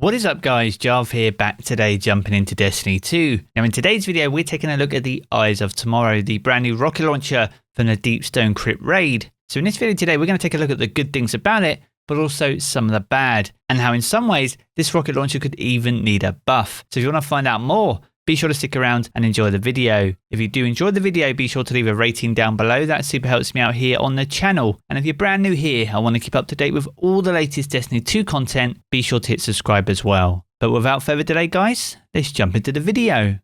What is up guys, Jarv here, back today jumping into Destiny 2. Now in today's video we're taking a look at the Eyes of Tomorrow, the brand new rocket launcher from the Deepstone Crypt raid. So in this video today we're going to take a look at the good things about it, but also some of the bad, and how in some ways this rocket launcher could even need a buff. So if you want to find out more, be sure to stick around and enjoy the video. If you do enjoy the video, be sure to leave a rating down below. That super helps me out here on the channel. And if you're brand new here, I want to keep up to date with all the latest Destiny 2 content, be sure to hit subscribe as well. But without further delay guys, let's jump into the video.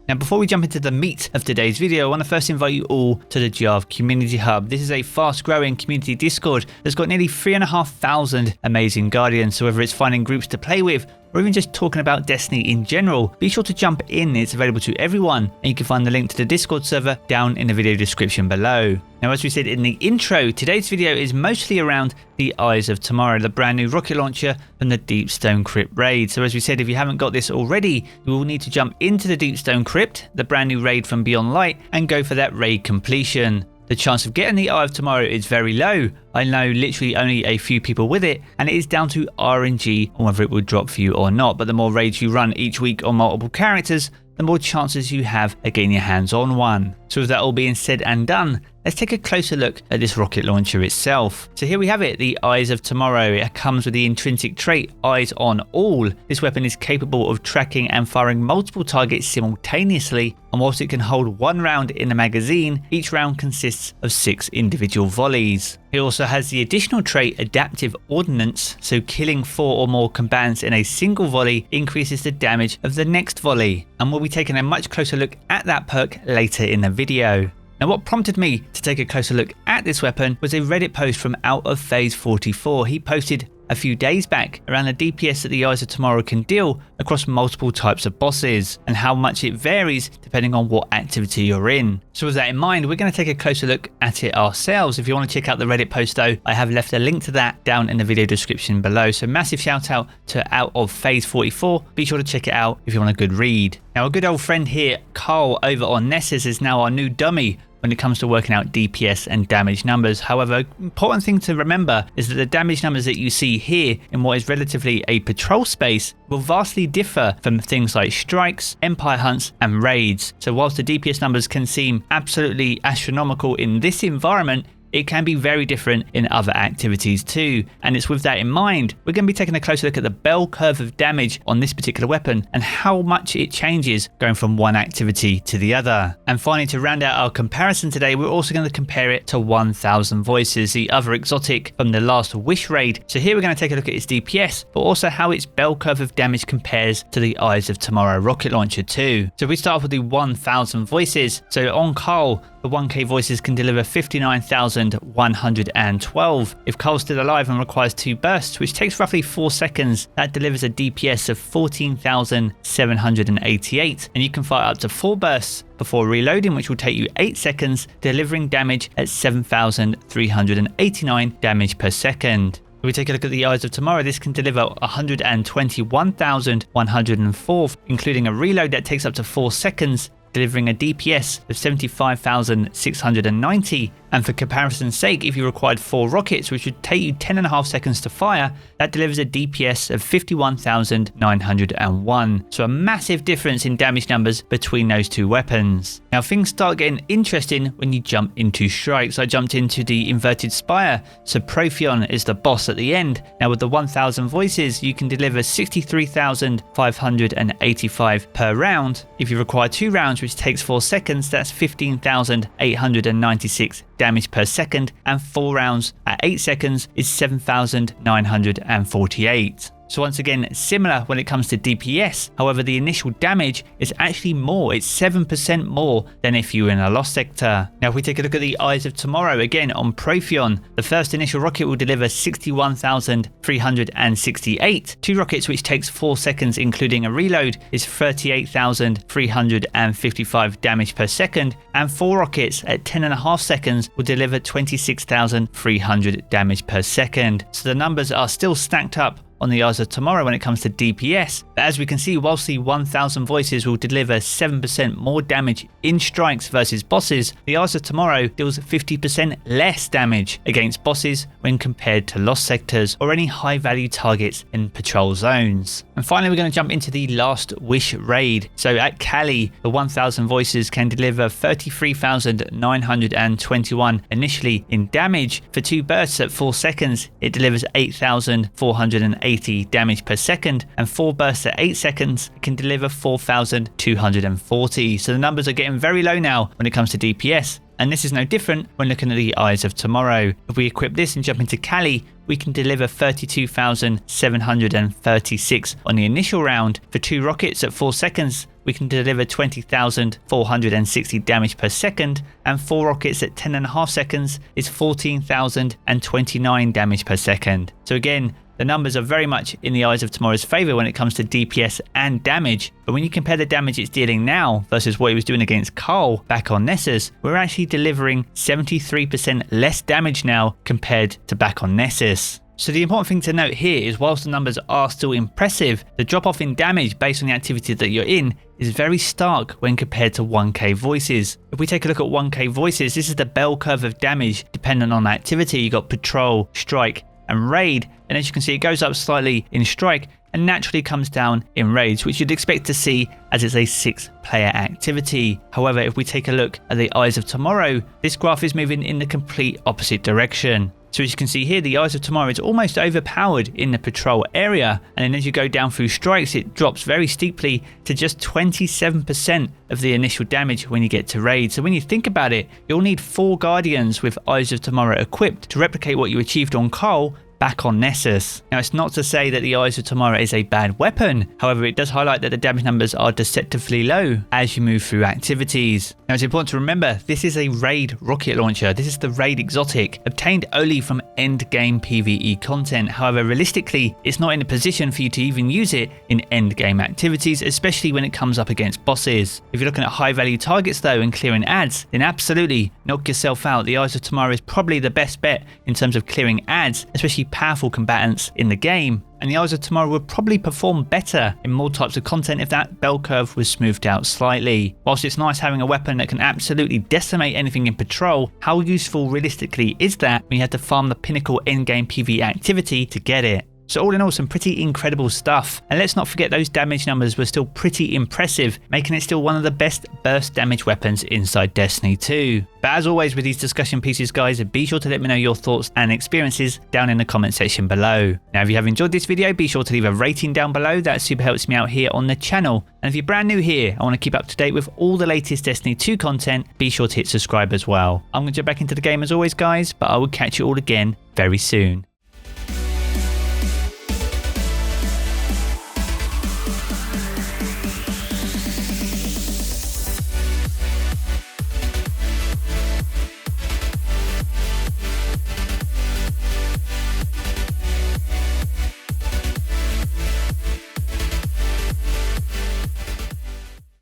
Now before we jump into the meat of today's video, I want to first invite you all to the Jarv Community Hub. This is a fast growing community Discord that's got nearly 3,500 amazing Guardians, so whether it's finding groups to play with or even just talking about Destiny in general, be sure to jump in. It's available to everyone, and you can find the link to the Discord server down in the video description below. Now as we said in the intro, today's video is mostly around the Eyes of Tomorrow, the brand new rocket launcher from the Deepstone Crypt raid. So as we said, if you haven't got this already, you will need to jump into the Deepstone Crypt, the brand new raid from Beyond Light, and go for that raid completion. The chance of getting the Eye of Tomorrow is very low. I know literally only a few people with it, and it is down to RNG on whether it will drop for you or not. But the more raids you run each week on multiple characters, the more chances you have of getting your hands on one. So with that all being said and done, let's take a closer look at this rocket launcher itself. So here we have it, the Eyes of Tomorrow. It comes with the intrinsic trait Eyes on All. This weapon is capable of tracking and firing multiple targets simultaneously, and whilst it can hold one round in the magazine, each round consists of 6 individual volleys. It also has the additional trait Adaptive Ordnance, so killing 4 or more combatants in a single volley increases the damage of the next volley, and we'll be taking a much closer look at that perk later in the video. Now what prompted me to take a closer look at this weapon was a Reddit post from Out of Phase 44. He posted a few days back around the DPS that the Eyes of Tomorrow can deal across multiple types of bosses, and how much it varies depending on what activity you're in. So with that in mind, we're going to take a closer look at it ourselves. If you want to check out the Reddit post though, I have left a link to that down in the video description below. So massive shout out to Out of Phase 44. Be sure to check it out if you want a good read. Now a good old friend here, Carl over on Nessus, is now our new dummy when it comes to working out DPS and damage numbers. However, important thing to remember is that the damage numbers that you see here in what is relatively a patrol space will vastly differ from things like strikes, empire hunts and raids. So whilst the DPS numbers can seem absolutely astronomical in this environment, it can be very different in other activities too. And it's with that in mind, we're going to be taking a closer look at the bell curve of damage on this particular weapon and how much it changes going from one activity to the other. And finally, to round out our comparison today, we're also going to compare it to 1000 Voices, the other exotic from the last Wish raid. So here we're going to take a look at its DPS, but also how its bell curve of damage compares to the Eyes of Tomorrow rocket launcher too. So we start off with the 1000 Voices. So on Carl, the 1k voices can deliver 59,112. If Carl's still alive and requires 2 bursts, which takes roughly 4 seconds, that delivers a DPS of 14,788. And you can fire up to 4 bursts before reloading, which will take you 8 seconds, delivering damage at 7,389 damage per second. If we take a look at the Eyes of Tomorrow, this can deliver 121,104, including a reload that takes up to 4 seconds, delivering a DPS of 75,690. And for comparison's sake, if you required 4 rockets, which would take you 10.5 seconds to fire, that delivers a DPS of 51,901. So a massive difference in damage numbers between those two weapons. Now things start getting interesting when you jump into strikes. I jumped into the Inverted Spire, so Protheon is the boss at the end. Now with the 1000 Voices, you can deliver 63,585 per round. If you require 2 rounds, which takes 4 seconds, that's 15,896 damage per second, and 4 rounds at 8 seconds is 7,948. So once again, similar when it comes to DPS, however the initial damage is actually more, it's 7% more than if you were in a lost sector. Now if we take a look at the Eyes of Tomorrow, again on Protheon, the first initial rocket will deliver 61,368. 2 rockets, which takes 4 seconds including a reload, is 38,355 damage per second, and 4 rockets at 10.5 seconds will deliver 26,300 damage per second. So the numbers are still stacked up on the Eyes of Tomorrow when it comes to DPS. But as we can see, whilst the 1000 Voices will deliver 7% more damage in strikes versus bosses, the Eyes of Tomorrow deals 50% less damage against bosses when compared to lost sectors or any high value targets in patrol zones. And finally, we're going to jump into the Last Wish raid. So at Cali, the 1000 Voices can deliver 33,921 initially in damage. For 2 bursts at 4 seconds, it delivers 8,480 damage per second, and 4 bursts at 8 seconds, it can deliver 4,240. So the numbers are getting very low now when it comes to DPS. And this is no different when looking at the Eyes of Tomorrow. If we equip this and jump into Cali, we can deliver 32,736 on the initial round. For 2 rockets at 4 seconds, we can deliver 20,460 damage per second, and 4 rockets at 10.5 seconds is 14,029 damage per second. So again, the numbers are very much in the Eyes of Tomorrow's favour when it comes to DPS and damage, but when you compare the damage it's dealing now versus what it was doing against Carl back on Nessus, we're actually delivering 73% less damage now compared to back on Nessus. So the important thing to note here is whilst the numbers are still impressive, the drop off in damage based on the activity that you're in is very stark when compared to 1k Voices. If we take a look at 1k Voices, this is the bell curve of damage depending on activity. You got Patrol, Strike and Raid, and as you can see it goes up slightly in Strike and naturally comes down in Raids, which you'd expect to see as it's a 6-player activity. However, if we take a look at the Eyes of Tomorrow, this graph is moving in the complete opposite direction. So as you can see here, the Eyes of Tomorrow is almost overpowered in the patrol area, and then as you go down through strikes, it drops very steeply to just 27% of the initial damage when you get to raid. So when you think about it, you'll need 4 Guardians with Eyes of Tomorrow equipped to replicate what you achieved on Carl back on Nessus. Now, it's not to say that the Eyes of Tomorrow is a bad weapon. However, it does highlight that the damage numbers are deceptively low as you move through activities. Now, it's important to remember this is a raid rocket launcher. This is the raid exotic obtained only from end game PvE content. However, realistically, it's not in a position for you to even use it in end game activities, especially when it comes up against bosses. If you're looking at high value targets though and clearing ads, then absolutely knock yourself out. The Eyes of Tomorrow is probably the best bet in terms of clearing ads, especially powerful combatants in the game. And the Eyes of Tomorrow would probably perform better in more types of content if that bell curve was smoothed out slightly. Whilst it's nice having a weapon that can absolutely decimate anything in patrol, how useful realistically is that when you have to farm the pinnacle endgame PvE activity to get it? So all in all, some pretty incredible stuff. And let's not forget those damage numbers were still pretty impressive, making it still one of the best burst damage weapons inside Destiny 2. But as always with these discussion pieces guys, be sure to let me know your thoughts and experiences down in the comment section below. Now if you have enjoyed this video, be sure to leave a rating down below. That super helps me out here on the channel. And if you're brand new here, I want to keep up to date with all the latest Destiny 2 content, be sure to hit subscribe as well. I'm going to jump back into the game as always guys, but I will catch you all again very soon.